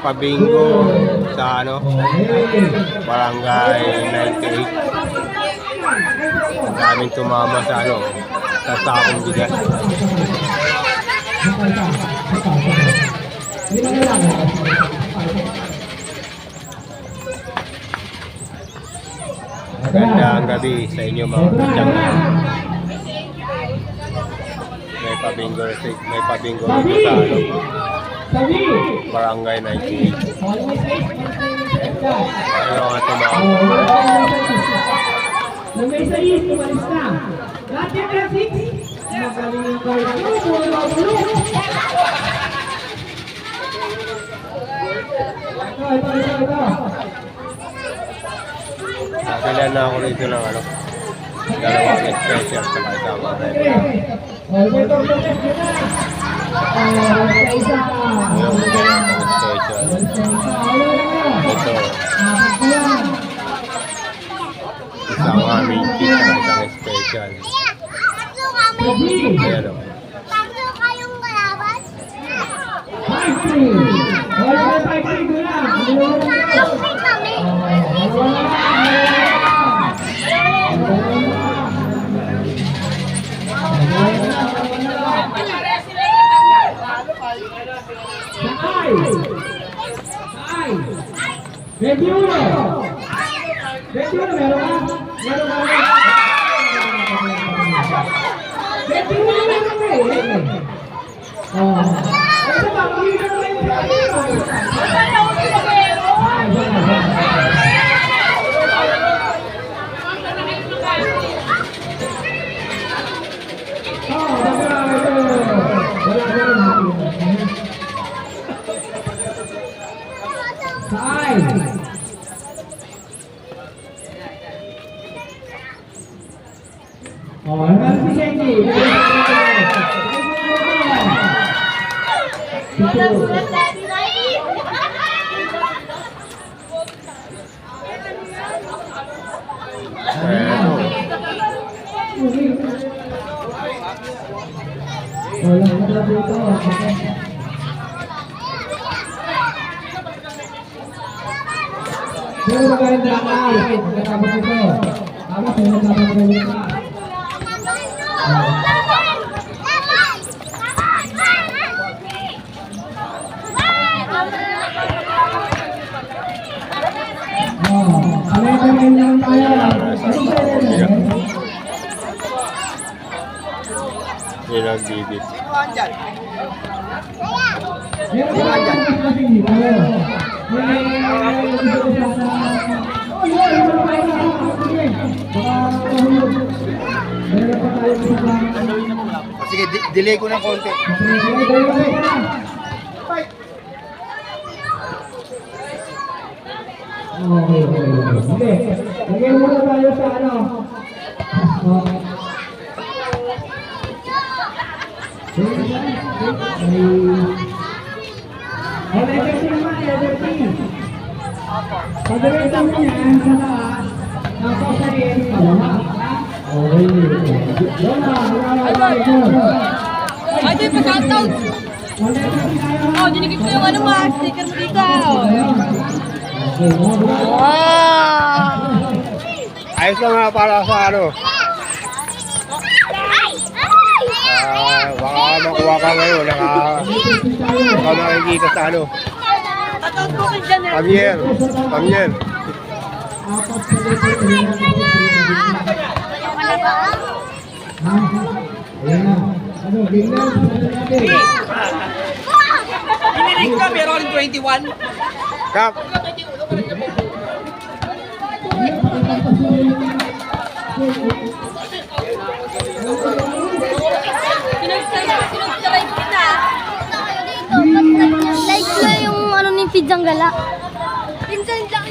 Pabingo sa ano, Barangay 98. Daming tumama sa ano, sa sakong bigas. Magandang gabi sa inyo mga kadyang. May pabingo rito sa ano, Barangay 98. Ayaw nga tumama. May sa is, tumalis na. Lahat yung graphics. Magaling yung card. Ito. Nakilan na ako rito ng ano, dalawang special sa kasama rin. Yung dalawang special. Ito. Isang aming kit sa isang special. Ayan o. Tatlo kayong kalaban? Lumpi kami. Yun ang bibit. Sige, delay ko ng konti. Okay. Lagyan muna tayo sa ano. Pagdating mo yan sa taas, tapos sa rin, palawa. Ay, ito yung pagkataon. Oh, dinikip ko yung ano mo, sticker mo dito. Wow! Ayos lang nga para sa ano. Baka makuha ka ngayon. Baka makikita sa ano. Tataon ko kayo dyan eh. Pamier. Pinilig ka, meron 21. Kap. Sinubscribe kita. Like ko yung ano ni Pidzang Gala. Pinsan lang.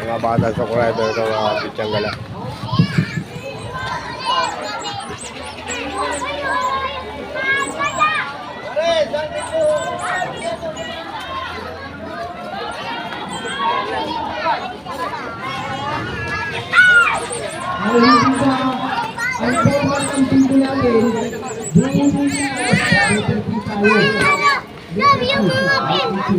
Mga bata sa kurado ito mga pitsang gala. Love you, Mommy! Mommy!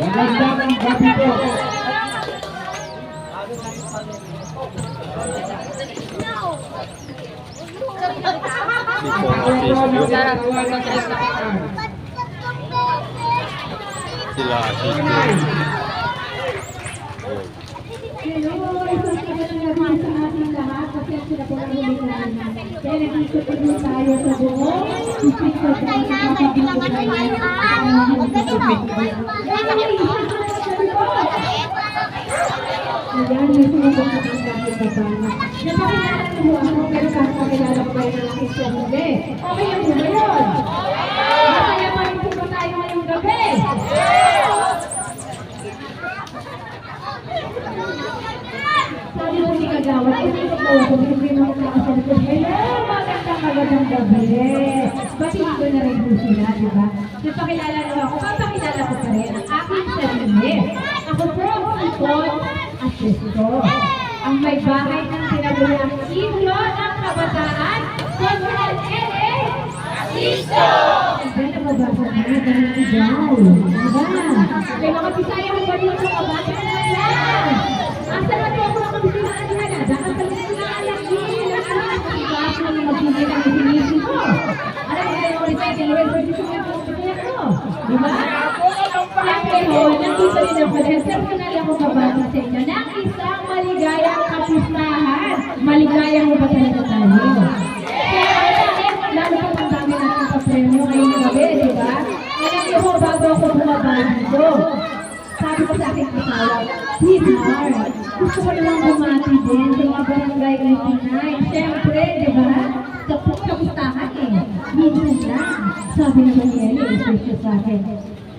Magandang gabi po. Sila assist. Hello, isang magandang gabi sa ating lahat. Pasensya na po ang huli namin. Kaya nag-isip po tayo sa buong district of Ayan, may sumubok na ang dahil sa sana. Napakilala ko ako, pero kakakilala ko kayo ng aking hindi. Okay lang po ba yun? Masaya pa rin po tayo ngayong gabi. Sabi po ni Kagawad, ay hindi ko po hindi mo nakasal ko. Hello, magandang gabi. Batiin ko na rin po sila, di ba? Napakilala ko ako, papakilala ko pa rin ang aking sarili. Ako po ang ikot at gusto. Ang may bahay ng sinabulang islo ng kabataan, Conrad L.A. Sisto! Diba nababasa na rin ang ideal? Diba? May mga Bisaya mo ba dito sa kabata na yan? Asa na po ako mga Bisaya na yan? Dapat sa mga alam din na alam sa ibaas na magbigay ng isinisi ko. Alam mo kayo ulit tayo, kailangan ko dito sa mga Bisaya ko. Diba? Siyempre ho, nandito rin ako dahil personal ako kabata sa inyo ng isang maligayang kapistahan. Maligayang mo ba talaga tayo? Lalo po ang dami natin sa premyo ngayong gabi, di ba? Alam niyo ho, bago ako bumaba dito, sabi ko sa aking asawa, sweetheart, gusto ko naman bumati din sa mga barangay 89. Siyempre, di ba? Sa pustahan eh. Minsan lang. Sabi naman niya, i-isip siya sa akin.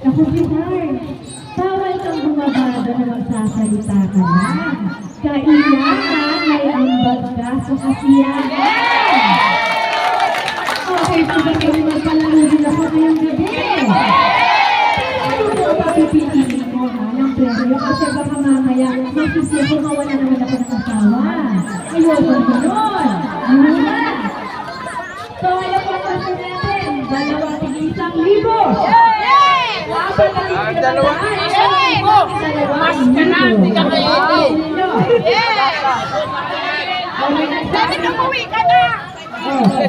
Ako, sweetheart, bawal kang bumabado na magsasalita ka lang. Kailangan may ambag ka sa kasiyahan. Okay, pagkat kami magpalalurin ako ngayong gabi. Ano po ang papipiliin mo ha ng premyo? Kasi baka mamaya masisi ako mawala naman ako ng asawa. Ayoko gano'n. So, ano po ang kasi natin? 2,100. Bakit umuwi ka na?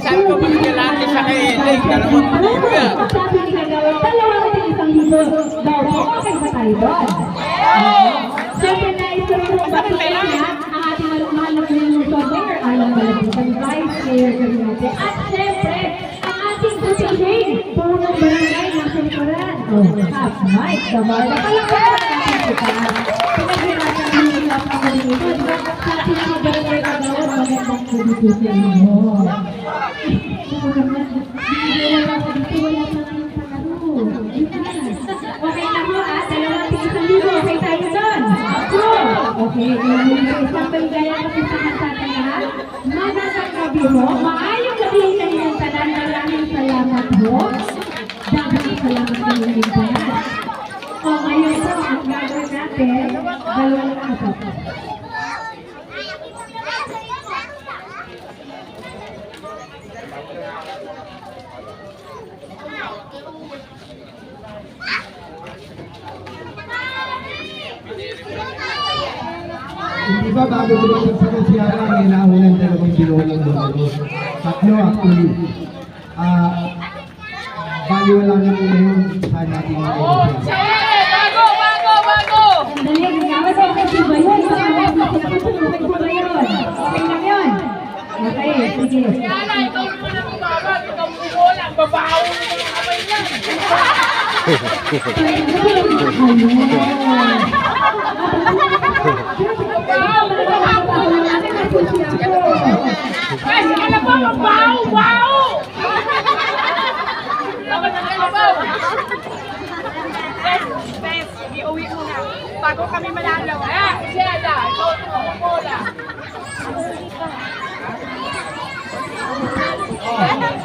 Saan ko magkalate sa kailig? 2,000 ka. Sabi ni Kagawad, 2,100 daw po. Okay ba tayo doon? Siyempre na isang batiin na ang ating mahal na pinag-usaw mayor, Alan Malapitan, Vice Mayor Carinate. At siyempre, ang ating kusihin, punong barangay ng Singkaran. Half Mike, Damar. Napalakpan ang ating kita. Pinaghirapan ang hirap ako dito. Sa ating mga barangay Kagawad, magandang kusihin mo. Okay na mo ah, 2,100. Okay tayo doon. Okay, isang paligaya ko sa tatangan. Magandang gabi mo. Maayong gabi sa inyong tanan. Maraming salamat mo. Dagang salamat sa inyong tanan. O ngayon po, ang gagawin natin, 2,000. Hindi ba bago dumating sa Luciana, may naunang 2 bilyon doon? Tatlo actually. Value lang yung yun sa natin mga Bago! Sandali, nagawad ako kasi ba yun? Baka okay ba yun? Okay lang yun? Okay, sige. Yana, ikaw mo na bumaba. Ikaw mo lang. Babaho mo ng kamay niyan. Iuwi mo na. Bago kami malalaw. Siya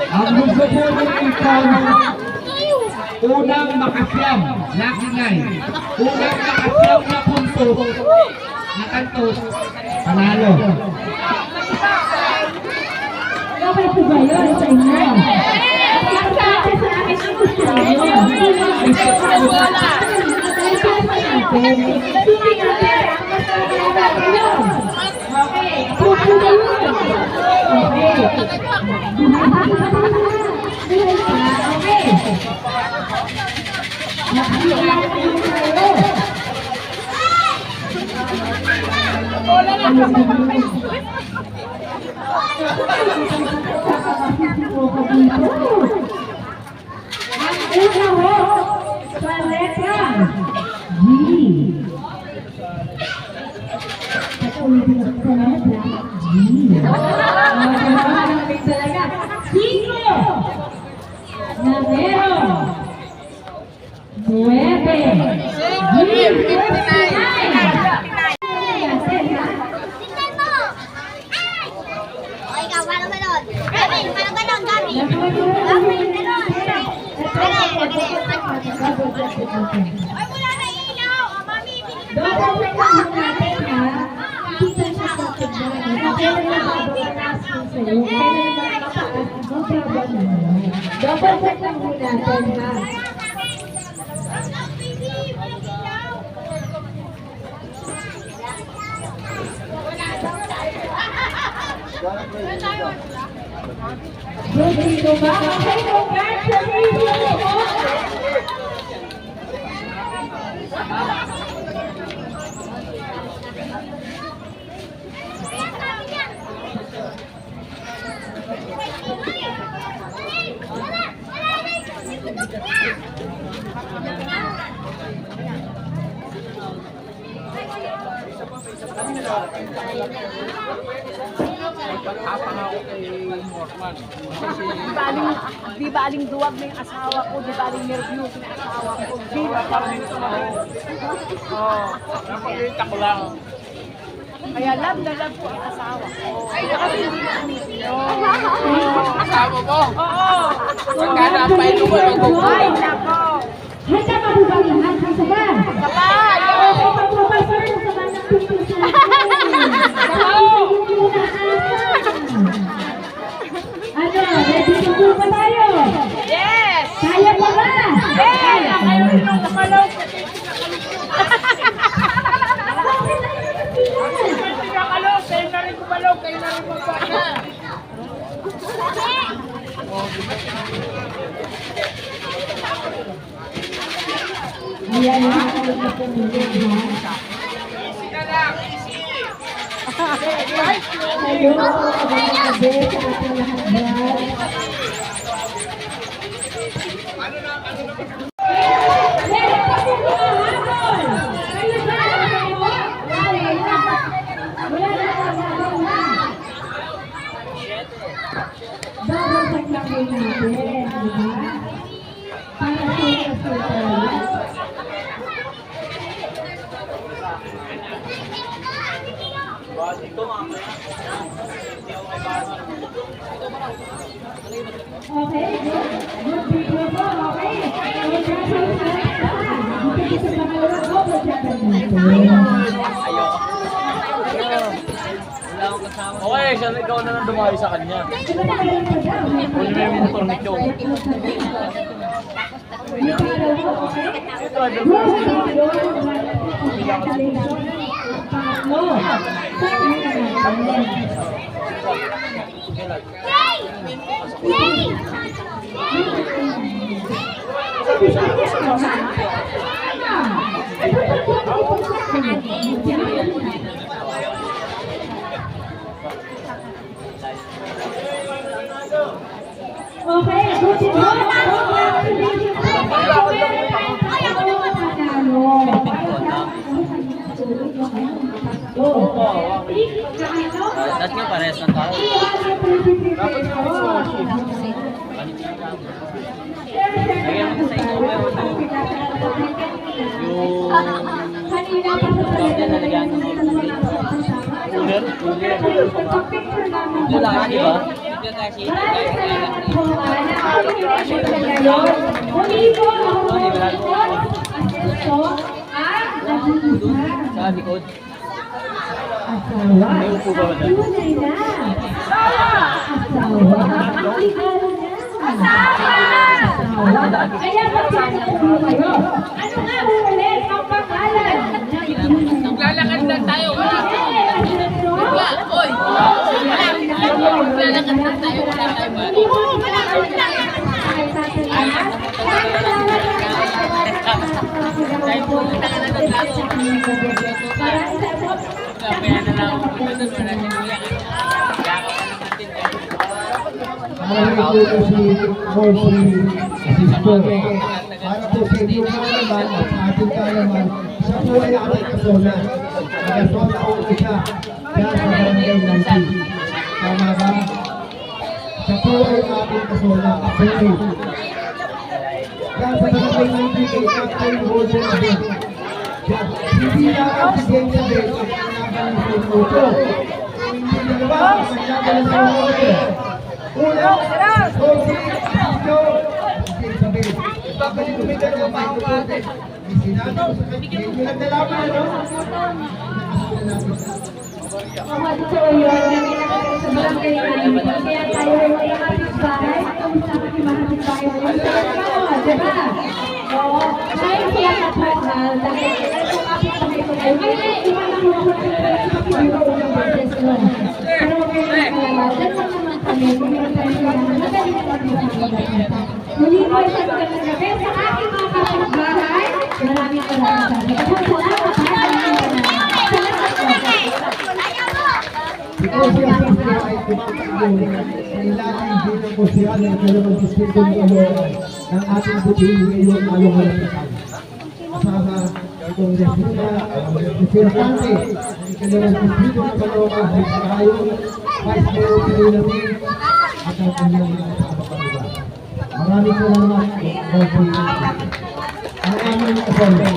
Ang gusto po ng ikaw unang makasiyam na ingay. Unang makasiyam na puntos na kantos. Panalo. Okay po ba yun sa inyo? Sa amin ang gusto nyo. Okay. Pupo na yun. Okay. Okay. Nakakilala ko yun sa'yo. Wala na kapag ang una ho sa letra G. Ulitin ako sa letra G. Maraming talaga. 5 Numero 9. Double check lang po natin ha. Dito ba? Okay, congratulations! Di baling duwag na yung asawa ko, di baling nervyos na yung asawa ko. Di ba parang napakita ko lang. Kaya love na love ko ang asawa ko. Kasi hindi na kami asawa ko? Oo. Magkana pa ito mo ng Ay, nako! Handa pa po ba lahat? Handa ba? Kapay! Oo, pag-propay pa rin sa mga pipil sa ano, ready to go ba tayo? Yes! Kaya pa ba? Yes! Kayo rin ang nakalaw. Nakalaw, kayo na rin kumalaw, kayo na rin magpana. Ayan, nakakalit na po nyo, ha? Kayo, magkakabi sa ating lahat dyan. Meron pa po humahabol! Kayo ba? Wala na humahabol, ha? Double check lang po natin, di ba? Para sa okay, good video po, okay. Dito sa pangalawang double check lang natin. Okay, siya ikaw na lang dumayo sa kanya. Huli mo yung motor ni Chong. Okay, good to go. Kanina pa sa salita na lang yung mga picture namin. Lalaki, di ba? Maraming salamat po na nakikinig sa ngayon. Muli po ako aseso at nag-iisa. Sa likod. Asawa. Tunay na. Asawa. Aplikado na. Asawa. Kaya magpapalala po kayo. Ano nga po ulit ang pangalan? Naglalakad lang tayo. Oy! Naglalakad lang tayo. Wala tayo. Maraming po si Morsi Asisto. Para po sa inyong kaalaman at sa ating kaalaman, siya po ay ating kasona. Nag-asona po siya dyan sa Barangay 90. Tama ba? Siya po ay ating kasona. Okay. Dyan sa Barangay 90 kay Captain Golden Abel. Hindi na ang sigenya din ang kinaban ng Soto. Hindi na ba ang kinaban ng Soto? Una, Golden Asisto. Sabi, babalik ko bigyan ng mga kapatid. May sinabi ko sa kanya, hindi lang nalaman, ano? Mga totoo yun, kami nakakita sa barangay namin. Kaya tayo ay mga kapitbahay. Kamusta ka si mga kapitbahay mo? Diba? Oo. Ngayon sila kapatbahal. Dahil kung kapitbahay ko tayo. Ngayon, iba lang mo ako sa unang beses mo. Pero okay lang talaga. Dalawa naman kami. Kung meron tayo sila, madali na kami sa mga. Muli po sa magandang gabi sa aking mga kapitbahay. Maraming salamat. Salamat. Ikaw siya sa mga ay tumakbo sa ilalim bilang konsyal ng dalawang distrito ng Caloocan ng ating buting ngayong along-along. Kasama itong representante ng dalawang distrito ng Caloocan, Vice Mayor, Vice Mayor Pinulatin, at ang kanyang mga kapapalita. Maraming salamat po po ang aming kasama.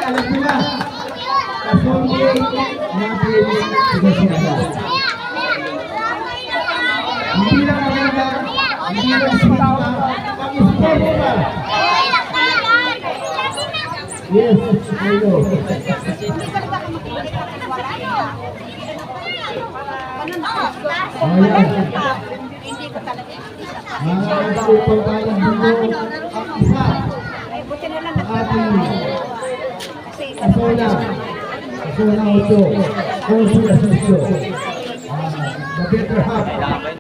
Alam nila, kasonde natin sigasira. Hindi lang maganda, hindi lang sila, pag-sport pa. Yes, kayo. Ayan. Makakapag tayo dito ang isa ating kasona. Kasona ito. Kung sila sa ito. The better half